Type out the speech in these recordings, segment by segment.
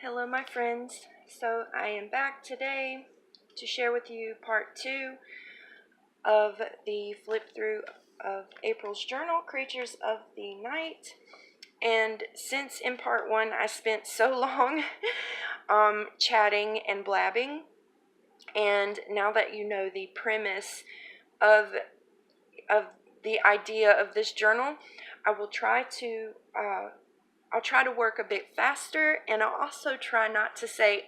Hello my friends, so I am back today to share with you part 2 of the flip through of April's journal, Creatures of the Night. And since in part 1 I spent so long chatting and blabbing, and now that you know the premise of the idea of this journal, I will try to I'll try to work a bit faster, and I'll also try not to say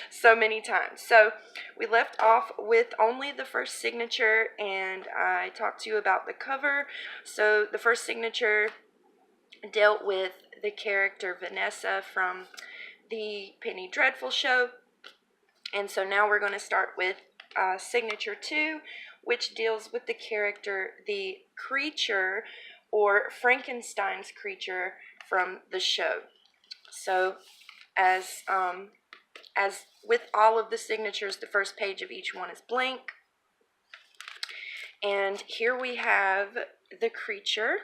so many times. So we left off with only the first signature, and I talked to you about the cover. So the first signature dealt with the character Vanessa from the Penny Dreadful show. And so now we're going to start with signature 2, which deals with the character, the creature, or Frankenstein's creature from the show. So as with all of the signatures, the first page of each one is blank. And here we have the creature,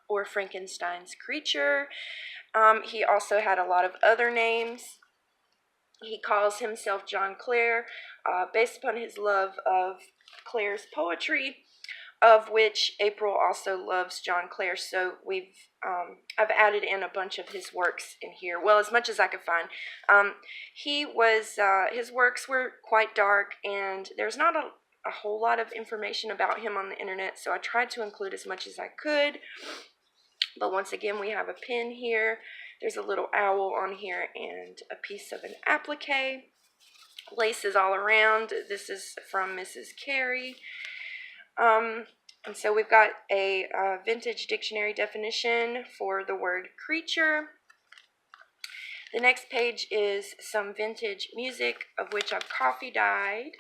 or Frankenstein's creature. He also had a lot of other names. He calls himself John Clare, based upon his love of Clare's poetry, of which April also loves John Clare. So I've added in a bunch of his works in here. Well, as much as I could find. His works were quite dark, and there's not a whole lot of information about him on the internet, so I tried to include as much as I could. But once again, we have a pin here. There's a little owl on here and a piece of an applique. Laces all around. This is from Mrs. Carey. And so we've got a vintage dictionary definition for the word creature. The next page is some vintage music, of which I've coffee dyed,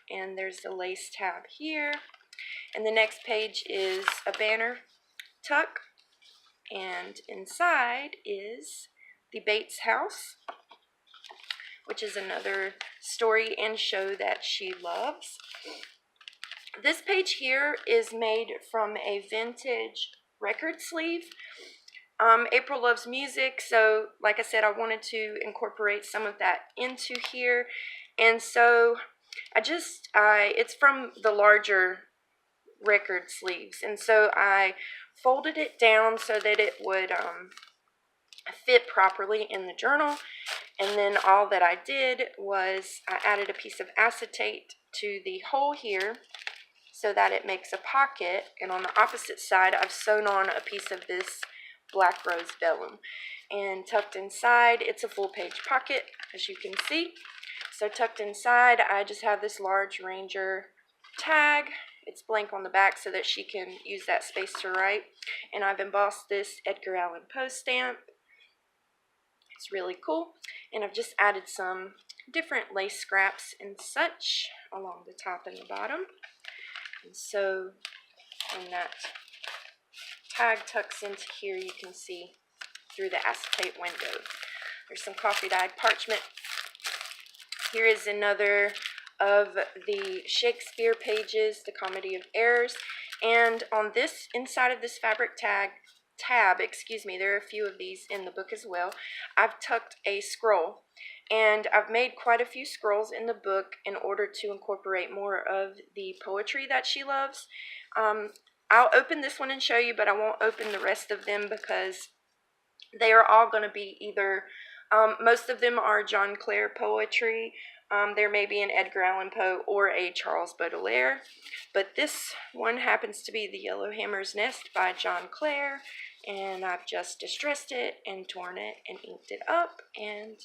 and there's the lace tab here. And the next page is a banner tuck, and inside is the Bates house, which is another story and show that she loves. This page here is made from a vintage record sleeve. April loves music, so like I said, I wanted to incorporate some of that into here. And so it's from the larger record sleeves, and so I folded it down so that it would fit properly in the journal. And then all that I did was I added a piece of acetate to the hole here so that it makes a pocket, and on the opposite side I've sewn on a piece of this black rose vellum. And tucked inside, it's a full page pocket, as you can see. So tucked inside, I just have this large Ranger tag. It's blank on the back so that she can use that space to write. And I've embossed this Edgar Allan Poe stamp. It's really cool. And I've just added some different lace scraps and such along the top and the bottom. And so when that tag tucks into here, you can see through the acetate window. There's some coffee dyed parchment. Here is another of the Shakespeare pages, the Comedy of Errors. And on this, inside of this fabric tab, there are a few of these in the book as well. I've tucked a scroll, and I've made quite a few scrolls in the book in order to incorporate more of the poetry that she loves. I'll open this one and show you, but I won't open the rest of them because they are all going to be either, most of them are John Clare poetry. There may be an Edgar Allan Poe or a Charles Baudelaire, but this one happens to be The Yellowhammer's Nest by John Clare, and I've just distressed it and torn it and inked it up, and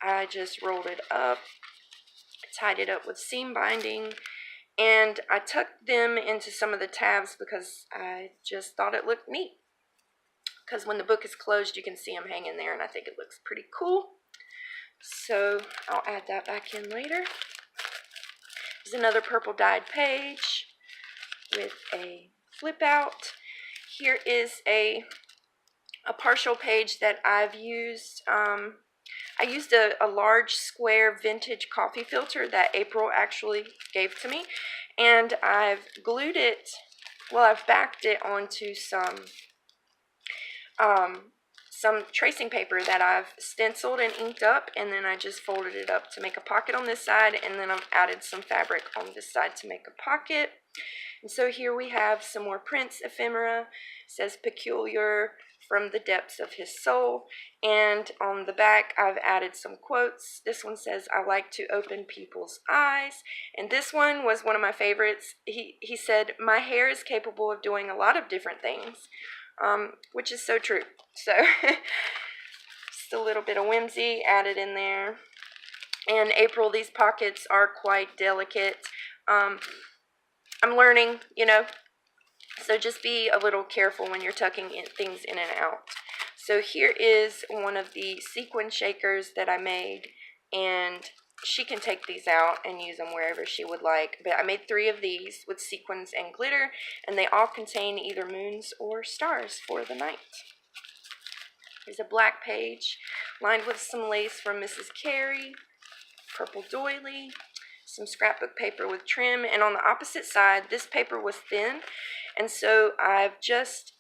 I just rolled it up, tied it up with seam binding, and I tucked them into some of the tabs because I just thought it looked neat. Because when the book is closed, you can see them hanging there, and I think it looks pretty cool. So I'll add that back in later. There's another purple dyed page with a flip out. Here is a partial page that I've used. I used a large square vintage coffee filter that April actually gave to me, and I've glued it, well, I've backed it onto some some tracing paper that I've stenciled and inked up, and then I just folded it up to make a pocket on this side, and then I've added some fabric on this side to make a pocket. And so here we have some more Prince ephemera. It says peculiar from the depths of his soul, and on the back I've added some quotes. This one says, I like to open people's eyes, and this one was one of my favorites. He said, my hair is capable of doing a lot of different things, which is so true. So just a little bit of whimsy added in there. And April, these pockets are quite delicate. I'm learning, you know, so just be a little careful when you're tucking things in and out. So here is one of the sequin shakers that I made, and she can take these out and use them wherever she would like. But I made 3 of these with sequins and glitter, and they all contain either moons or stars for the night. There's a black page lined with some lace from Mrs. Carey, purple doily, some scrapbook paper with trim, and on the opposite side, this paper was thin, and so I've just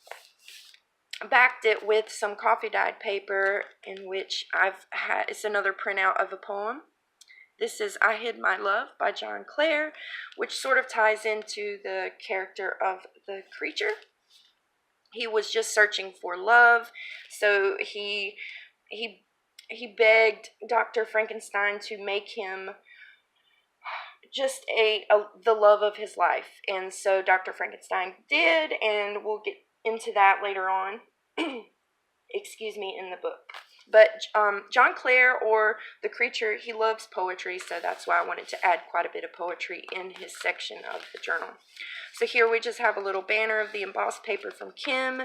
backed it with some coffee dyed paper, in which it's another printout of a poem. This is I Hid My Love by John Clare, which sort of ties into the character of the creature. He was just searching for love, so he begged Dr. Frankenstein to make him just the love of his life, and so Dr. Frankenstein did, and we'll get into that later on, excuse me, in the book. But John Clare, or the creature, he loves poetry, so that's why I wanted to add quite a bit of poetry in his section of the journal. So here we just have a little banner of the embossed paper from Kim,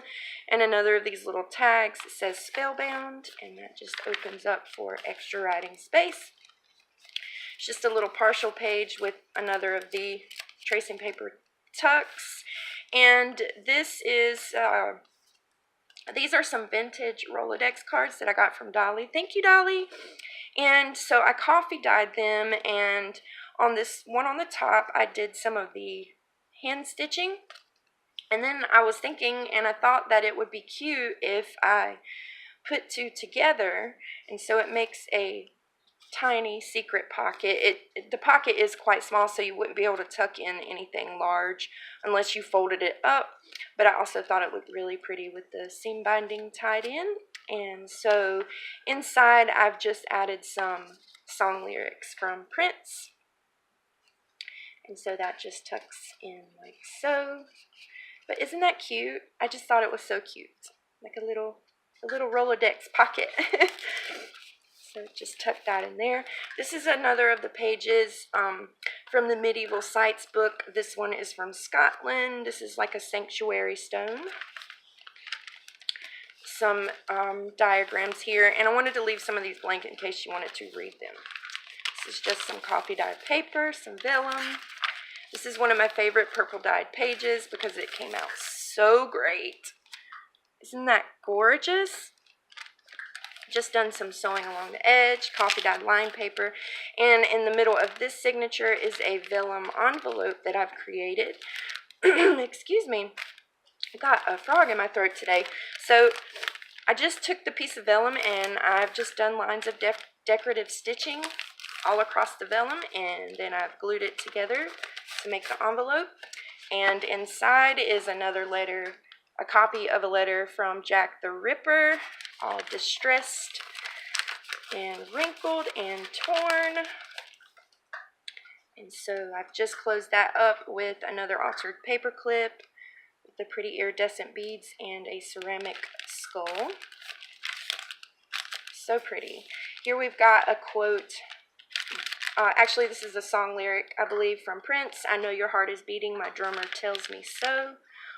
and another of these little tags. It says Spellbound, and that just opens up for extra writing space. It's just a little partial page with another of the tracing paper tucks. And this is, these are some vintage Rolodex cards that I got from Dolly. Thank you, Dolly. And so I coffee dyed them, and on this one on the top, I did some of the hand stitching. And then I was thinking, and I thought that it would be cute if I put 2 together, and so it makes a tiny secret pocket. The pocket is quite small, so you wouldn't be able to tuck in anything large unless you folded it up, but I also thought it looked really pretty with the seam binding tied in. And so inside I've just added some song lyrics from Prince, and so that just tucks in like so. But isn't that cute? I just thought it was so cute, like a little Rolodex pocket. So just tuck that in there. This is another of the pages from the Medieval Sites book. This one is from Scotland. This is like a sanctuary stone. Some diagrams here, and I wanted to leave some of these blank in case you wanted to read them. This is just some coffee dyed paper, some vellum. This is one of my favorite purple dyed pages because it came out so great. Isn't that gorgeous? Just done some sewing along the edge, coffee dyed line paper, and in the middle of this signature is a vellum envelope that I've created. Excuse me, I got a frog in my throat today. So I just took the piece of vellum and I've just done lines of decorative stitching all across the vellum, and then I've glued it together to make the envelope. And inside is another letter, a copy of a letter from Jack the Ripper, all distressed and wrinkled and torn. And so I've just closed that up with another altered paper clip with the pretty iridescent beads and a ceramic skull. So pretty. Here we've got a quote. Actually, this is a song lyric, I believe, from Prince. I know your heart is beating, my drummer tells me so.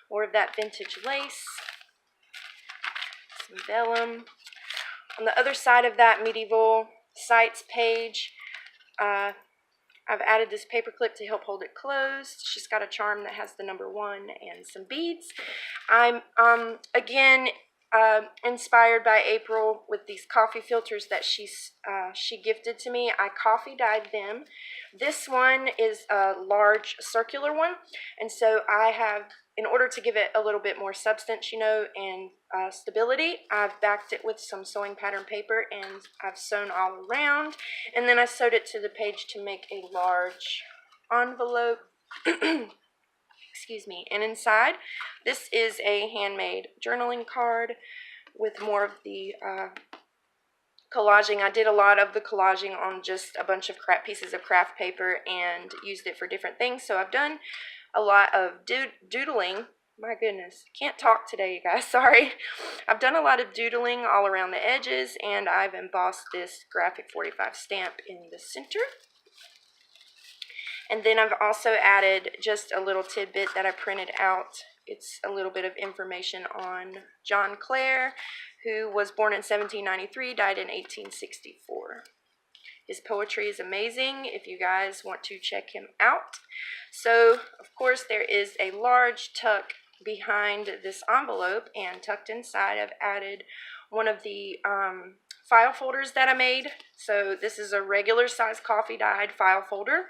More of that vintage lace. Some vellum. On the other side of that Medieval Sites page, I've added this paper clip to help hold it closed. She's got a charm that has the number 1 and some beads. I'm, again, inspired by April with these coffee filters that she gifted to me. I coffee dyed them. This one is a large circular one, and so I have in order to give it a little bit more substance, you know, and stability, I've backed it with some sewing pattern paper, and I've sewn all around. And then I sewed it to the page to make a large envelope. Excuse me. And inside, this is a handmade journaling card with more of the collaging. I did a lot of the collaging on just a bunch of pieces of craft paper and used it for different things. So I've done a lot of doodling. My goodness, can't talk today, you guys, sorry. I've done a lot of doodling all around the edges, and I've embossed this graphic 45 stamp in the center. And then I've also added just a little tidbit that I printed out. It's a little bit of information on John Clare, who was born in 1793, died in 1864. His poetry is amazing if you guys want to check him out. So, of course, there is a large tuck behind this envelope, and tucked inside I've added one of the file folders that I made. So this is a regular size coffee dyed file folder,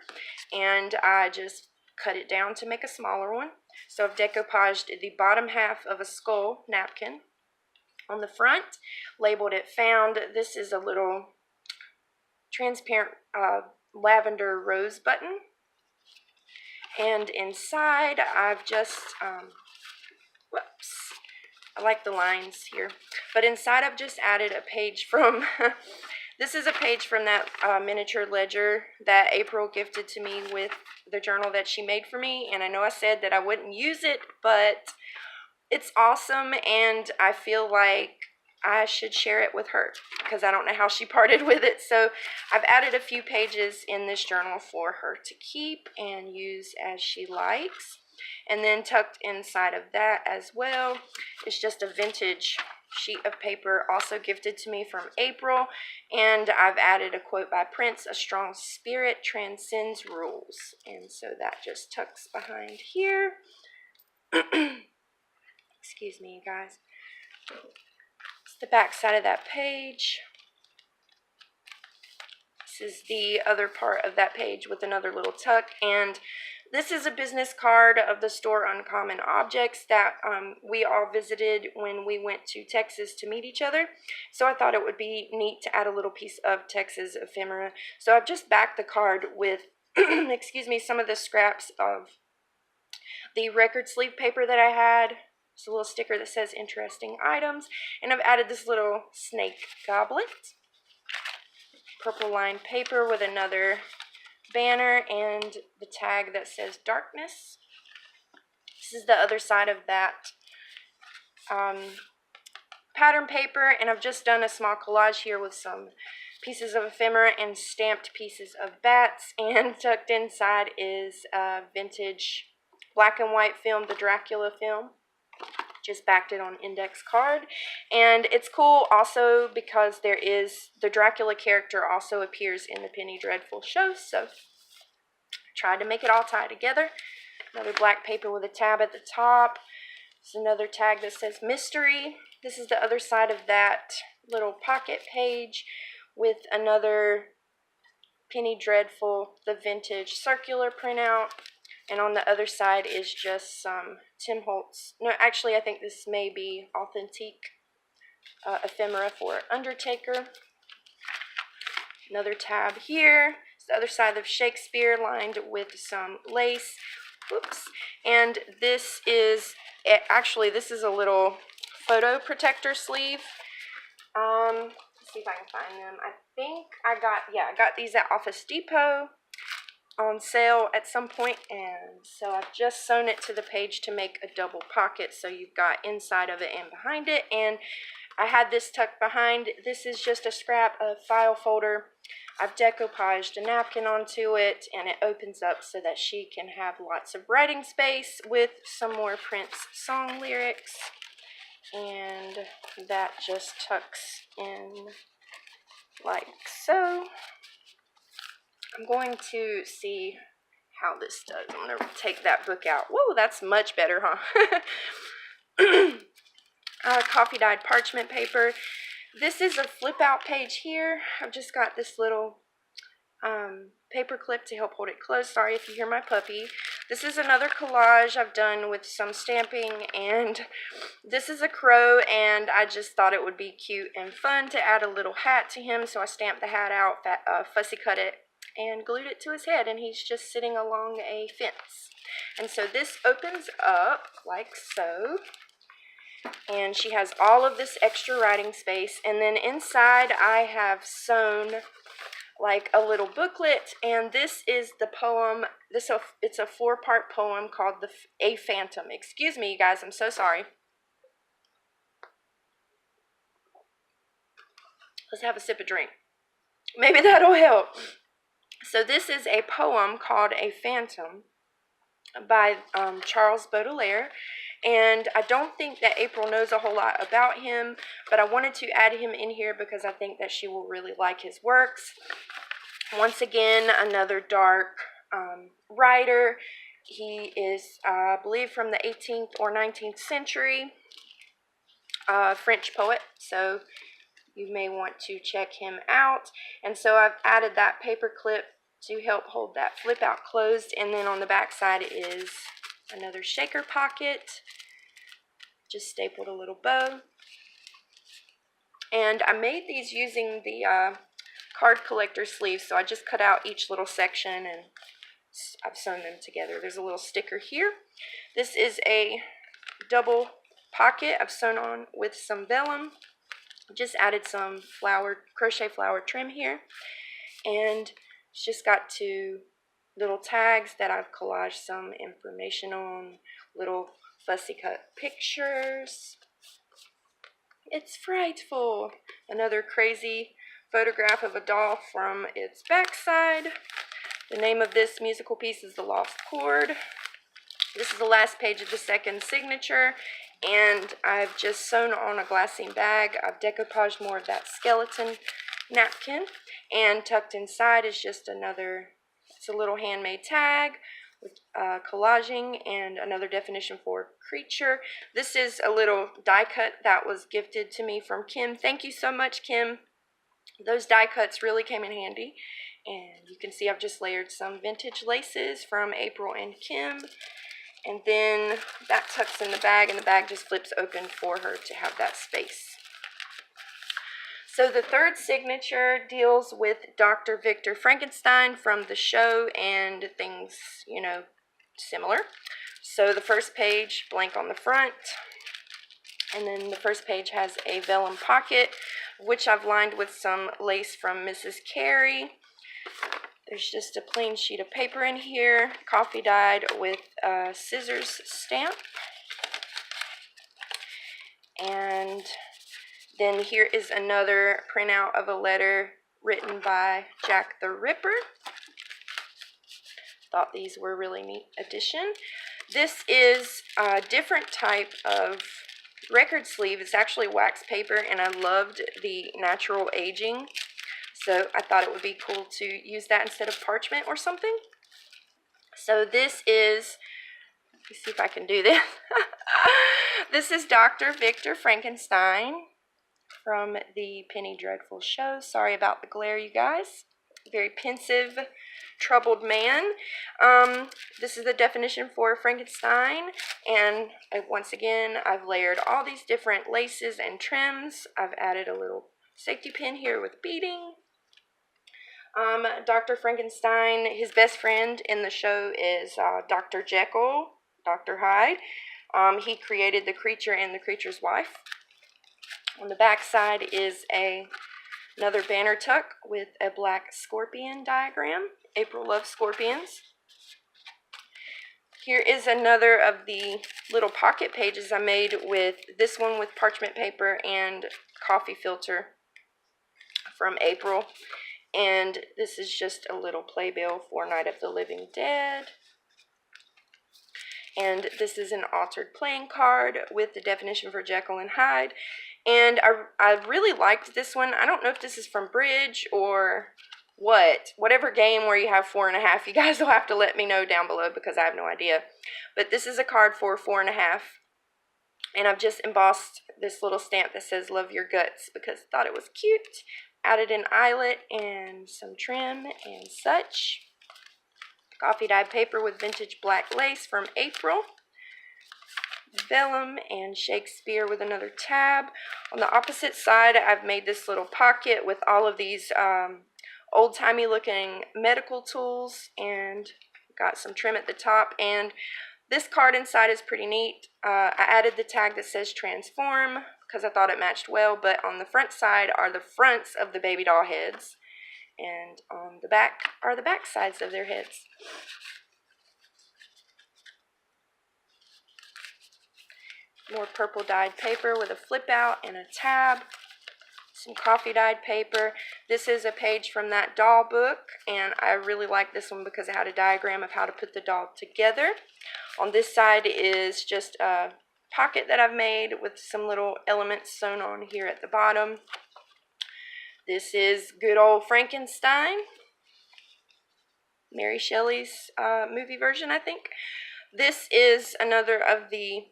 and I just cut it down to make a smaller one. So I've decoupaged the bottom half of a skull napkin. On the front, labeled it found. This is a little transparent lavender rose button. And inside I've just, whoops, I like the lines here. But inside I've just added a page from, this is a page from that miniature ledger that April gifted to me with the journal that she made for me. And I know I said that I wouldn't use it, but it's awesome, and I feel like I should share it with her because I don't know how she parted with it. So I've added a few pages in this journal for her to keep and use as she likes. And then tucked inside of that as well is just a vintage sheet of paper also gifted to me from April. And I've added a quote by Prince: "A strong spirit transcends rules." And so that just tucks behind here. Excuse me, you guys. It's the back side of that page. This is the other part of that page with another little tuck. And this is a business card of the store Uncommon Objects that we all visited when we went to Texas to meet each other. So I thought it would be neat to add a little piece of Texas ephemera. So I've just backed the card with, excuse me, some of the scraps of the record sleeve paper that I had. It's a little sticker that says interesting items. And I've added this little snake goblet. Purple lined paper with another banner and the tag that says darkness. This is the other side of that pattern paper, and I've just done a small collage here with some pieces of ephemera and stamped pieces of bats, and tucked inside is a vintage black and white film, the Dracula film. Just backed it on index card. And it's cool also because there is the Dracula character also appears in the Penny Dreadful show, so tried to make it all tie together. Another black paper with a tab at the top. There's another tag that says mystery. This is the other side of that little pocket page with another Penny Dreadful, the vintage circular printout. And on the other side is just some Tim Holtz. No, actually, I think this may be authentic ephemera for Undertaker. Another tab here. It's the other side of Shakespeare lined with some lace. Whoops. And this is, actually, this is a little photo protector sleeve. Let's see if I can find them. I think I got these at Office Depot on sale at some point, and so I've just sewn it to the page to make a double pocket, so you've got inside of it and behind it. And I had this tucked behind. This is just a scrap of file folder. I've decoupaged a napkin onto it, and it opens up so that she can have lots of writing space with some more Prince song lyrics. And that just tucks in like so. I'm going to see how this does. I'm going to take that book out. Whoa, that's much better, huh? Coffee dyed parchment paper. This is a flip out page here. I've just got this little paper clip to help hold it closed. Sorry if you hear my puppy. This is another collage I've done with some stamping, and this is a crow, and I just thought it would be cute and fun to add a little hat to him, so I stamped the hat out, fussy cut it, and glued it to his head, and he's just sitting along a fence. And so this opens up like so, and she has all of this extra writing space, and then inside I have sewn like a little booklet, and this is the poem. It's a 4-part poem called A Phantom. Excuse me, you guys, I'm so sorry. Let's have a sip of drink. Maybe that'll help. So this is a poem called A Phantom by Charles Baudelaire, and I don't think that April knows a whole lot about him, but I wanted to add him in here because I think that she will really like his works. Once again, another dark writer. He is, I believe, from the 18th or 19th century, French poet, so you may want to check him out. And so I've added that paper clip to help hold that flip out closed, and then on the back side is another shaker pocket, just stapled a little bow. And I made these using the card collector sleeves, so I just cut out each little section and I've sewn them together. There's a little sticker here. This is a double pocket I've sewn on with some vellum. Just added some crochet flower trim here, and it's just got 2 little tags that I've collaged some information on, little fussy cut pictures. It's frightful. Another crazy photograph of a doll from its backside. The name of this musical piece is The Lost Chord. This is the last page of the second signature, and I've just sewn on a glassine bag. I've decoupaged more of that skeleton napkin, and tucked inside is just it's a little handmade tag with collaging and another definition for creature. This is a little die cut that was gifted to me from Kim. Thank you so much, Kim. Those die cuts really came in handy, and you can see I've just layered some vintage laces from April and Kim, and then that tucks in the bag, and the bag just flips open for her to have that space. So the third signature deals with Dr. Victor Frankenstein from the show and things, you know, similar. So the first page, blank on the front, and then the first page has a vellum pocket, which I've lined with some lace from Mrs. Carey. There's just a plain sheet of paper in here, coffee dyed with a scissors stamp. And then here is another printout of a letter written by Jack the Ripper. Thought these were a really neat addition. This is a different type of record sleeve. It's actually wax paper, and I loved the natural aging, so I thought it would be cool to use that instead of parchment or something. So this is, let me see if I can do this. This is Dr. Victor Frankenstein from the Penny Dreadful show. Sorry about the glare, you guys. Very pensive, troubled man. This is the definition for Frankenstein, and once again I've layered all these different laces and trims. I've added a little safety pin here with beading. Dr. Frankenstein, his best friend in the show is Dr. Jekyll, Dr. Hyde. He created the creature and the creature's wife. On the back side is another banner tuck with a black scorpion diagram. April loves scorpions. Here is another of the little pocket pages I made with this one with parchment paper and coffee filter from April. And this is just a little playbill for Night of the Living Dead. And this is an altered playing card with the definition for Jekyll and Hyde. And I really liked this one. I don't know if this is from Bridge or whatever game where you have 4.5. You guys will have to let me know down below because I have no idea. But this is a card for 4.5. And I've just embossed this little stamp that says "Love Your Guts" because I thought it was cute. Added an eyelet and some trim and such. Coffee dyed paper with vintage black lace from April. Vellum and Shakespeare with another tab. On the opposite side, I've made this little pocket with all of these old-timey looking medical tools, and got some trim at the top. And this card inside is pretty neat. I added the tag that says transform because I thought it matched well, but on the front side are the fronts of the baby doll heads, and on the back are the back sides of their heads. More purple dyed paper with a flip out and a tab. Some coffee dyed paper. This is a page from that doll book, and I really like this one because it had a diagram of how to put the doll together. On this side is just a pocket that I've made with some little elements sewn on here at the bottom. This is good old Frankenstein, Mary Shelley's movie version, I think. This is another of the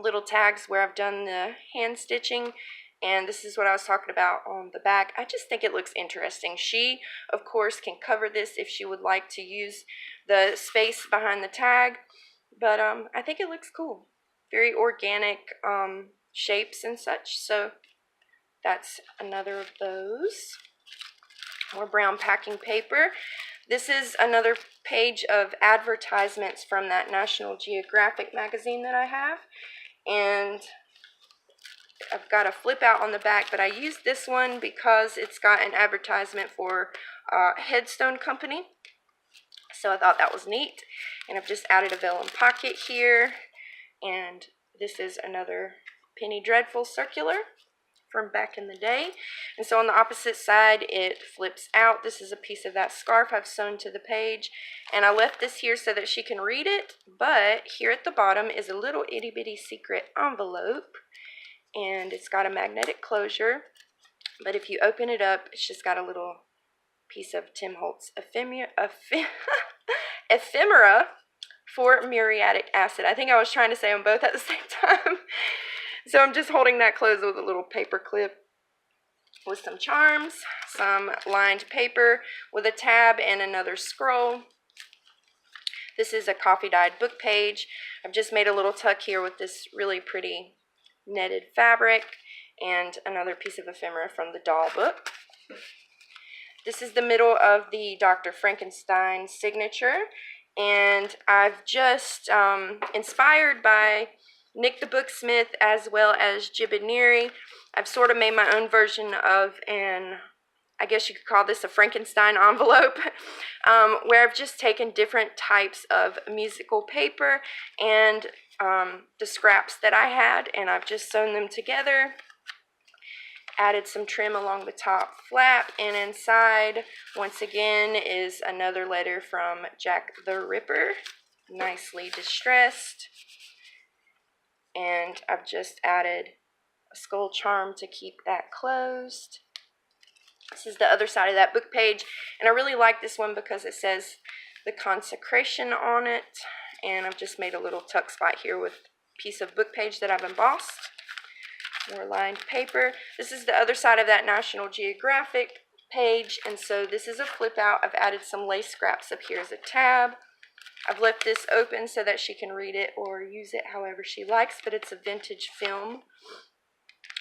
little tags where I've done the hand stitching, and this is what I was talking about on the back. I just think it looks interesting. She, of course, can cover this if she would like to use the space behind the tag, but I think it looks cool. Very organic shapes and such, so that's another of those. More brown packing paper. This is another page of advertisements from that National Geographic magazine that I have. And I've got a flip out on the back, but I used this one because it's got an advertisement for Headstone Company. So I thought that was neat. And I've just added a vellum pocket here. And this is another Penny Dreadful circular from back in the day. And so on the opposite side, it flips out. This is a piece of that scarf I've sewn to the page, and I left this here so that she can read it, but here at the bottom is a little itty bitty secret envelope, and it's got a magnetic closure, but if you open it up, it's just got a little piece of Tim Holtz ephemera for muriatic acid. I think I was trying to say them both at the same time. So I'm just holding that closed with a little paper clip with some charms, some lined paper with a tab and another scroll. This is a coffee dyed book page. I've just made a little tuck here with this really pretty netted fabric and another piece of ephemera from the doll book. This is the middle of the Dr. Frankenstein signature, and I've just inspired by Nick the Booksmith as well as Jibiniri. I've sort of made my own version of I guess you could call this a Frankenstein envelope, where I've just taken different types of musical paper and the scraps that I had, and I've just sewn them together, added some trim along the top flap, and inside, once again, is another letter from Jack the Ripper, nicely distressed. And I've just added a skull charm to keep that closed. This is the other side of that book page, and I really like this one because it says the consecration on it, and I've just made a little tuck spot here with a piece of book page that I've embossed. More lined paper. This is the other side of that National Geographic page, and so this is a flip out. I've added some lace scraps up here as a tab. I've left this open so that she can read it or use it however she likes, but it's a vintage film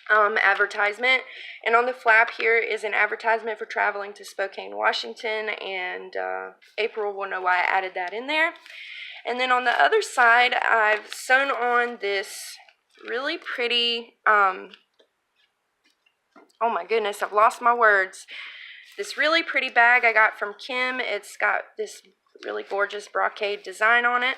advertisement. And on the flap here is an advertisement for traveling to Spokane, Washington, and April will know why I added that in there. And then on the other side, I've sewn on this really pretty, oh my goodness, I've lost my words. This really pretty bag I got from Kim. It's got this really gorgeous brocade design on it,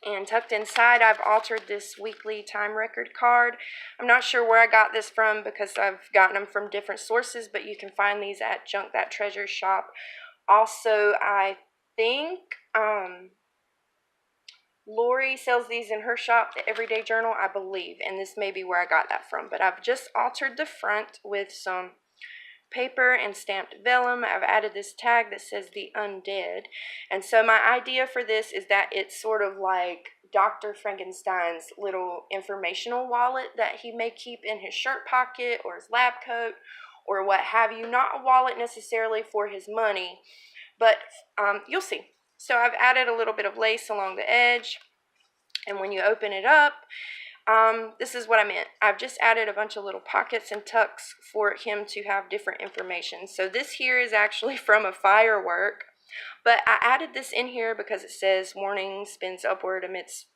and tucked inside I've altered this weekly time record card. I'm not sure where I got this from because I've gotten them from different sources, but you can find these at Junk That Treasure shop. Also, I think Lori sells these in her shop, the Everyday Journal, I believe, and this may be where I got that from. But I've just altered the front with some paper and stamped vellum. I've added this tag that says the undead, and so my idea for this is that it's sort of like Dr. Frankenstein's little informational wallet that he may keep in his shirt pocket or his lab coat or what have you. Not a wallet necessarily for his money, but you'll see. So I've added a little bit of lace along the edge, and when you open it up, this is what I meant. I've just added a bunch of little pockets and tucks for him to have different information. So this here is actually from a firework, but I added this in here because it says warning, spins upward amidst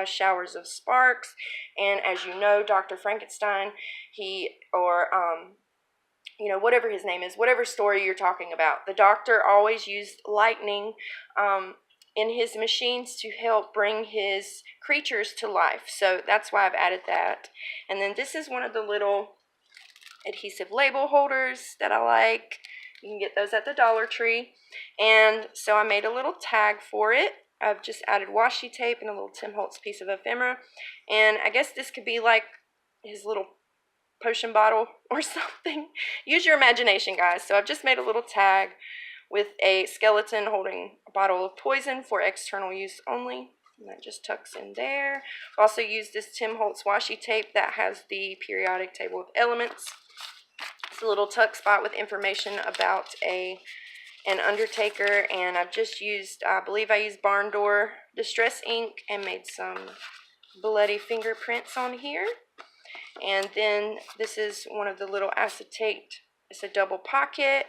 showers of sparks. And as you know, Dr. Frankenstein, whatever his name is, whatever story you're talking about, the doctor always used lightning in his machines to help bring his creatures to life. So that's why I've added that. And then this is one of the little adhesive label holders that I like. You can get those at the Dollar Tree. And so I made a little tag for it. I've just added washi tape and a little Tim Holtz piece of ephemera. And I guess this could be like his little potion bottle or something. Use your imagination, guys. So I've just made a little tag with a skeleton holding a bottle of poison for external use only. And that just tucks in there. I've also used this Tim Holtz washi tape that has the periodic table of elements. It's a little tuck spot with information about an undertaker, and I've just used, I believe I used barn door distress ink and made some bloody fingerprints on here. And then this is one of the little acetate. It's a double pocket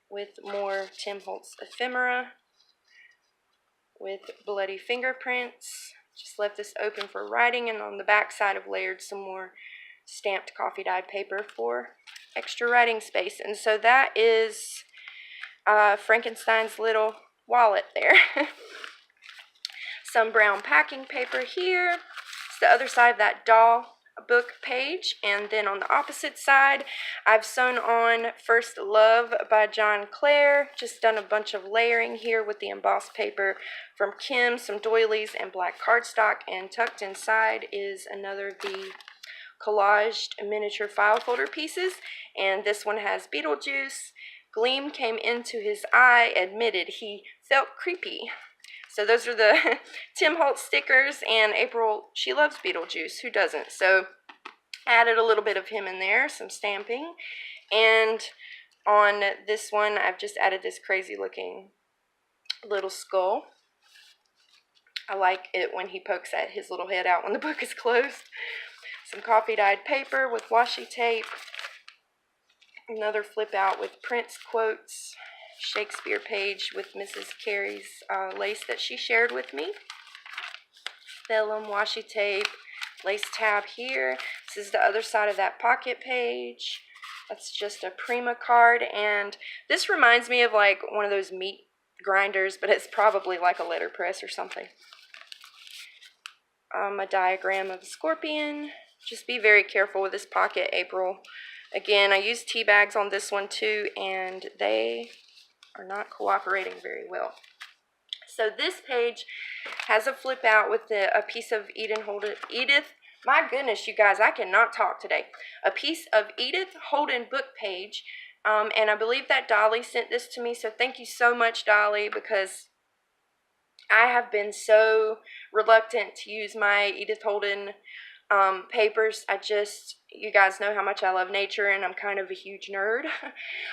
with more Tim Holtz ephemera with bloody fingerprints. Just left this open for writing, and on the back side I've layered some more stamped coffee dyed paper for extra writing space. And so that is Frankenstein's little wallet there. Some brown packing paper here. It's the other side of that doll book page. And then on the opposite side, I've sewn on First Love by John Clare. Just done a bunch of layering here with the embossed paper from Kim, some doilies, and black cardstock. And tucked inside is another of the collaged miniature file folder pieces. And this one has Beetlejuice. Gleam came into his eye, admitted he felt creepy. So those are the Tim Holtz stickers, and April, she loves Beetlejuice. Who doesn't? So added a little bit of him in there, some stamping. And on this one, I've just added this crazy looking little skull. I like it when he pokes at his little head out when the book is closed. Some coffee dyed paper with washi tape. Another flip out with Prince quotes. Shakespeare page with Mrs. Carey's lace that she shared with me. Vellum, washi tape, lace tab here. This is the other side of that pocket page. That's just a Prima card, and this reminds me of like one of those meat grinders, but it's probably like a letterpress or something. A diagram of a scorpion. Just be very careful with this pocket, April. Again, I used tea bags on this one too, and they are not cooperating very well. So this page has a flip out with a piece of Edith. My goodness, you guys, I cannot talk today. A piece of Edith Holden book page, and I believe that Dolly sent this to me. So thank you so much, Dolly, because I have been so reluctant to use my Edith Holden papers. You guys know how much I love nature, and I'm kind of a huge nerd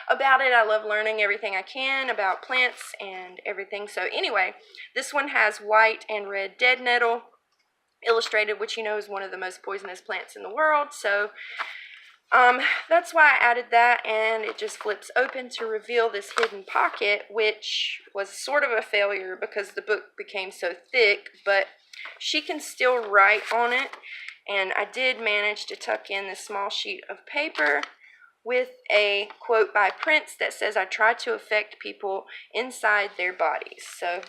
about it. I love learning everything I can about plants and everything. So anyway, this one has white and red dead nettle illustrated, which you know is one of the most poisonous plants in the world. So that's why I added that, and it just flips open to reveal this hidden pocket, which was sort of a failure because the book became so thick, but she can still write on it. And I did manage to tuck in this small sheet of paper with a quote by Prince that says, "I try to affect people inside their bodies." So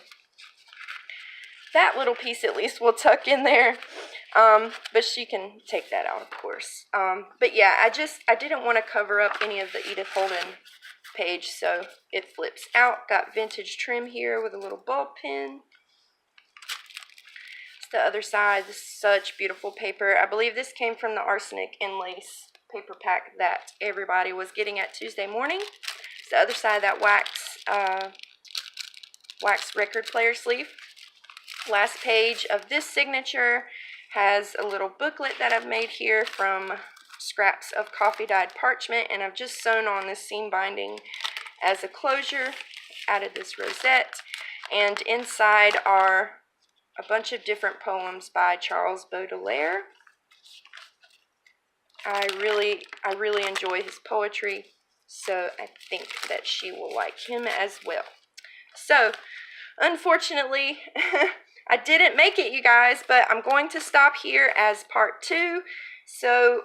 that little piece at least will tuck in there. But she can take that out, of course. But yeah, I didn't want to cover up any of the Edith Holden page, so it flips out. Got vintage trim here with a little bulb pin. The other side, this is such beautiful paper. I believe this came from the Arsenic and Lace paper pack that everybody was getting at Tuesday morning. It's the other side of that wax record player sleeve. Last page of this signature has a little booklet that I've made here from scraps of coffee dyed parchment, and I've just sewn on this seam binding as a closure. Added this rosette. And inside are a bunch of different poems by Charles Baudelaire. I really enjoy his poetry, so I think that she will like him as well. So, unfortunately, I didn't make it, you guys, but I'm going to stop here as part 2. So,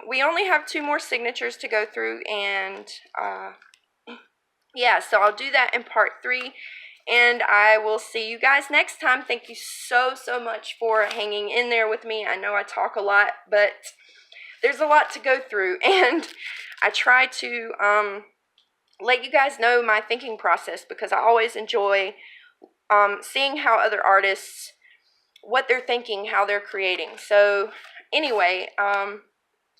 we only have 2 more signatures to go through, and yeah, so I'll do that in part 3, and I will see you guys next time. Thank you so much for hanging in there with me. I know I talk a lot, but there's a lot to go through, and I try to let you guys know my thinking process, because I always enjoy seeing how other artists, what they're thinking, how they're creating. So anyway,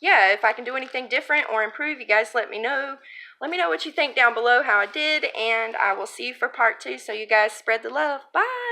yeah, if I can do anything different or improve, you guys let me know. Let me know what you think down below, how I did, and I will see you for part 2. So you guys spread the love. Bye!